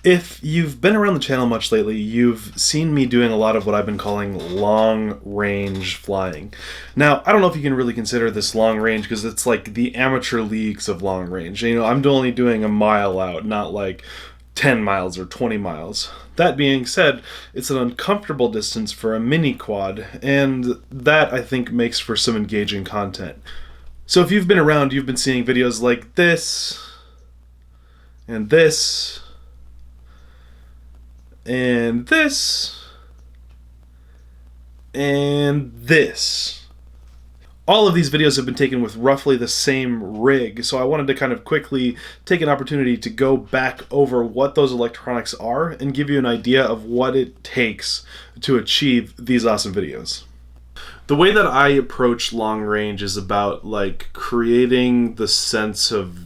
If you've been around the channel much lately, you've seen me doing a lot of what I've been calling long-range flying. Now, I don't know if you can really consider this long-range because it's like the amateur leagues of long-range. You know, I'm only doing a mile out, not like 10 miles or 20 miles. That being said, it's an uncomfortable distance for a mini quad, and that I think makes for some engaging content. So if you've been around, you've been seeing videos like this, and this, and this, and this. All of these videos have been taken with roughly the same rig, so I wanted to kind of quickly take an opportunity to go back over what those electronics are and give you an idea of what it takes to achieve these awesome videos. The way that I approach long range is about like creating the sense of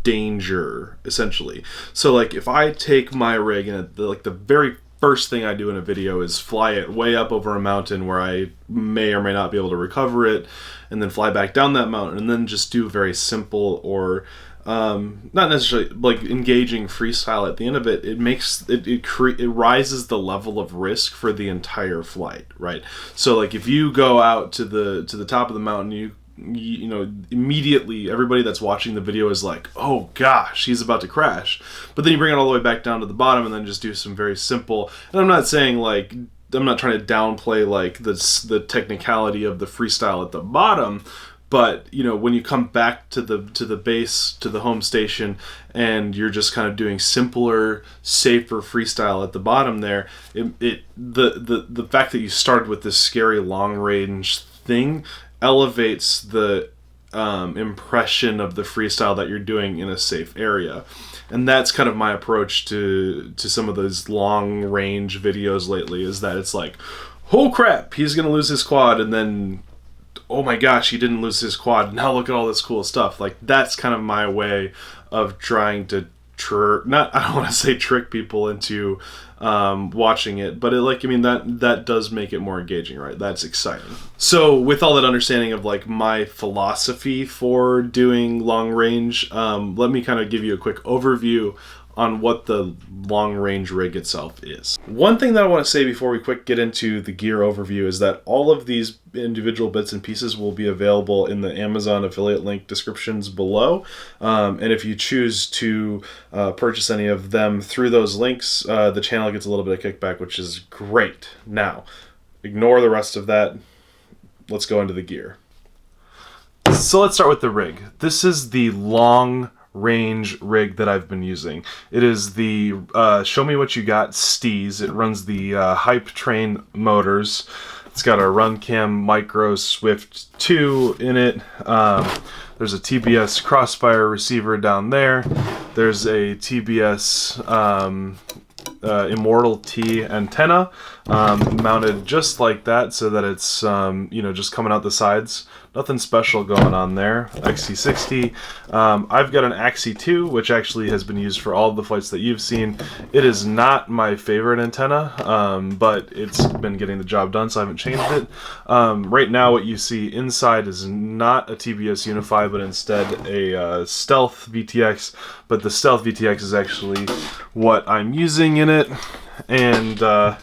danger, essentially. So like if I take my rig and the very first thing I do in a video is fly it way up over a mountain where I may or may not be able to recover it, and then fly back down that mountain, and then just do very simple or not necessarily like engaging freestyle at the end of it. It makes it rises the level of risk for the entire flight, right? So like if you go out to the top of the mountain, you know, immediately everybody that's watching the video is like, oh gosh, he's about to crash. But then you bring it all the way back down to the bottom and then just do some very simple, and I'm not saying like, I'm not trying to downplay like the technicality of the freestyle at the bottom, but you know, when you come back to the base, to the home station, and you're just kind of doing simpler, safer freestyle at the bottom there, the fact that you started with this scary long range thing elevates the impression of the freestyle that you're doing in a safe area. And that's kind of my approach to some of those long range videos lately, is that it's like, oh crap, he's gonna lose his quad, and then oh my gosh, he didn't lose his quad, now look at all this cool stuff. Like that's kind of my way of trying to I don't want to say trick people into watching it, but that does make it more engaging, right? That's exciting. So with all that understanding of like my philosophy for doing long range, let me kind of give you a quick overview on what the long range rig itself is. One thing that I want to say before we get into the gear overview is that all of these individual bits and pieces will be available in the Amazon affiliate link descriptions below. And if you choose to purchase any of them through those links, the channel gets a little bit of kickback, which is great. Now, ignore the rest of that. Let's go into the gear. So let's start with the rig. This is the long range rig that I've been using. It is the Show Me What You Got Steez. It runs the Hype Train motors. It's got a Runcam Micro Swift 2 in it. There's a TBS Crossfire receiver down there. There's a TBS Immortal T antenna mounted just like that, so that it's you know, just coming out the sides. Nothing special going on there. XT60. I've got an Axie 2, which actually has been used for all of the flights that you've seen. It is not my favorite antenna, but it's been getting the job done, so I haven't changed it. Right now what you see inside is not a TBS Unify, but instead a Stealth VTX, but the Stealth VTX is actually what I'm using in it. And yeah,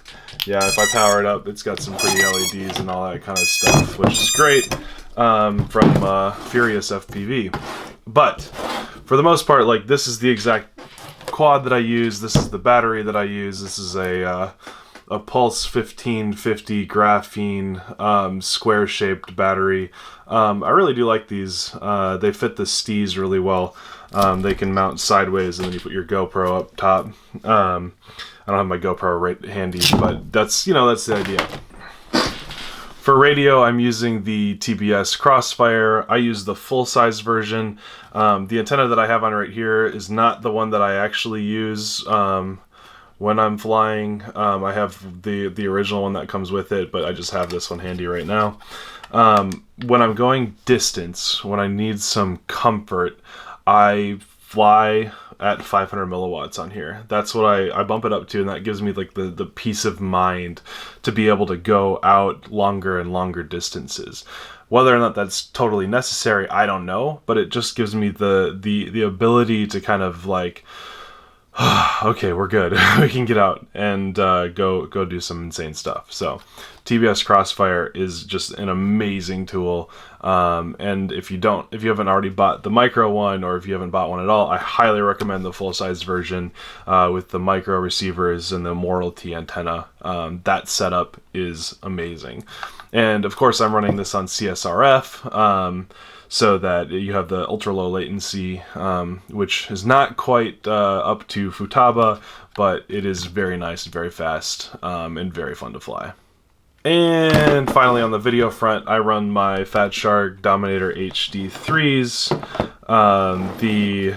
if I power it up, it's got some pretty LEDs and all that kind of stuff, which is great from Furious FPV. But for the most part, like, this is the exact quad that I use. This is the battery that I use. This is a Pulse 1550 graphene square-shaped battery. I really do like these. They fit the Steez really well. They can mount sideways, and then you put your GoPro up top. I don't have my GoPro right handy, but that's, you know, that's the idea. For radio, I'm using the TBS Crossfire. I use the full-size version. The antenna that I have on right here is not the one that I actually use when I'm flying. I have the original one that comes with it, but I just have this one handy right now. When I'm going distance, when I need some comfort, I fly at 500 milliwatts on here. That's what I bump it up to, and that gives me like the peace of mind to be able to go out longer and longer distances. Whether or not that's totally necessary, I don't know, but it just gives me the ability to kind of like Okay, we're good. We can get out and go do some insane stuff. So, TBS Crossfire is just an amazing tool. And if you haven't already bought the micro one, or if you haven't bought one at all, I highly recommend the full-size version with the micro receivers and the Mortal T antenna. That setup is amazing. And of course, I'm running this on CSRF. So that you have the ultra low latency, which is not quite up to Futaba, but it is very nice, very fast, and very fun to fly. And finally, on the video front, I run my Fat Shark Dominator HD3s. The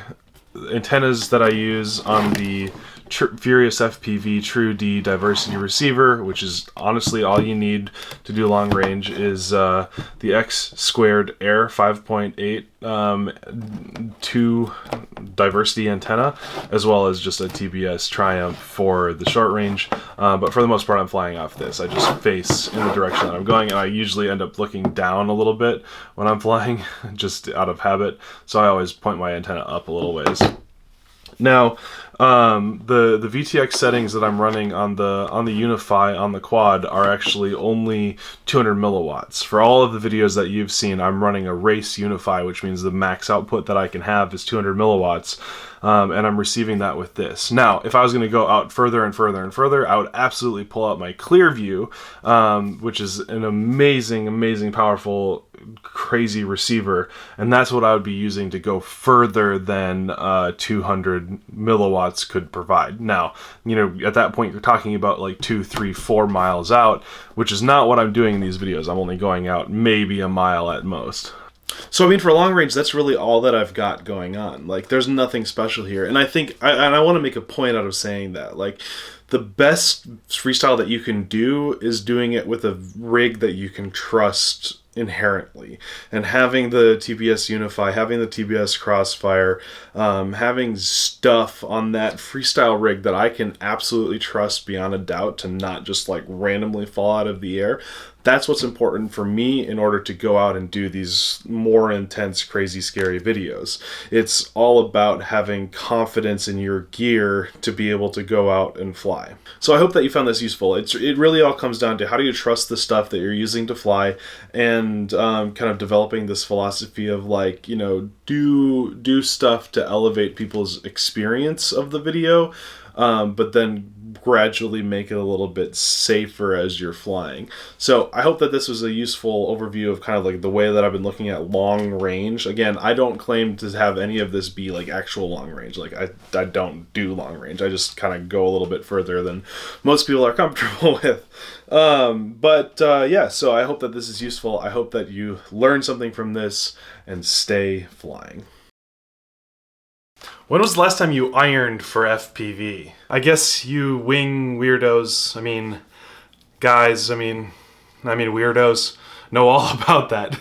antennas that I use on the Furious FPV True D diversity receiver, which is honestly all you need to do long range, is the X Squared Air 5.8 2 diversity antenna, as well as just a TBS Triumph for the short range. But for the most part, I'm flying off this. I just face in the direction that I'm going, and I usually end up looking down a little bit when I'm flying, just out of habit. So I always point my antenna up a little ways. Now, the Vtx settings that I'm running on the Unify on the quad are actually only 200 milliwatts. For all of the videos that you've seen, I'm running a race Unify, which means the max output that I can have is 200 milliwatts. And I'm receiving that with this. Now, if I was going to go out further and further and further, I would absolutely pull out my Clearview, which is an amazing, amazing, powerful, crazy receiver, and that's what I would be using to go further than 200 milliwatts could provide. Now, you know, at that point, you're talking about like 2, 3, 4 miles out, which is not what I'm doing in these videos. I'm only going out maybe a mile at most. So, I mean, for long range, that's really all that I've got going on. Like, there's nothing special here. And I think, I want to make a point out of saying that. Like, the best freestyle that you can do is doing it with a rig that you can trust inherently. And having the TBS Unify, having the TBS Crossfire, having stuff on that freestyle rig that I can absolutely trust beyond a doubt to not just like randomly fall out of the air. That's what's important for me in order to go out and do these more intense, crazy, scary videos. It's all about having confidence in your gear to be able to go out and fly. So I hope that you found this useful. It really all comes down to how do you trust the stuff that you're using to fly, and kind of developing this philosophy of like, you know, do stuff to elevate people's experience of the video, but then gradually make it a little bit safer as you're flying. So I hope that this was a useful overview of kind of like the way that I've been looking at long range. Again, I don't claim to have any of this be like actual long range. Like I don't do long range. I just kind of go a little bit further than most people are comfortable with. Yeah, so I hope that this is useful. I hope that you learn something from this and stay flying. When was the last time you ironed for FPV? I guess you wing weirdos, guys, weirdos, know all about that.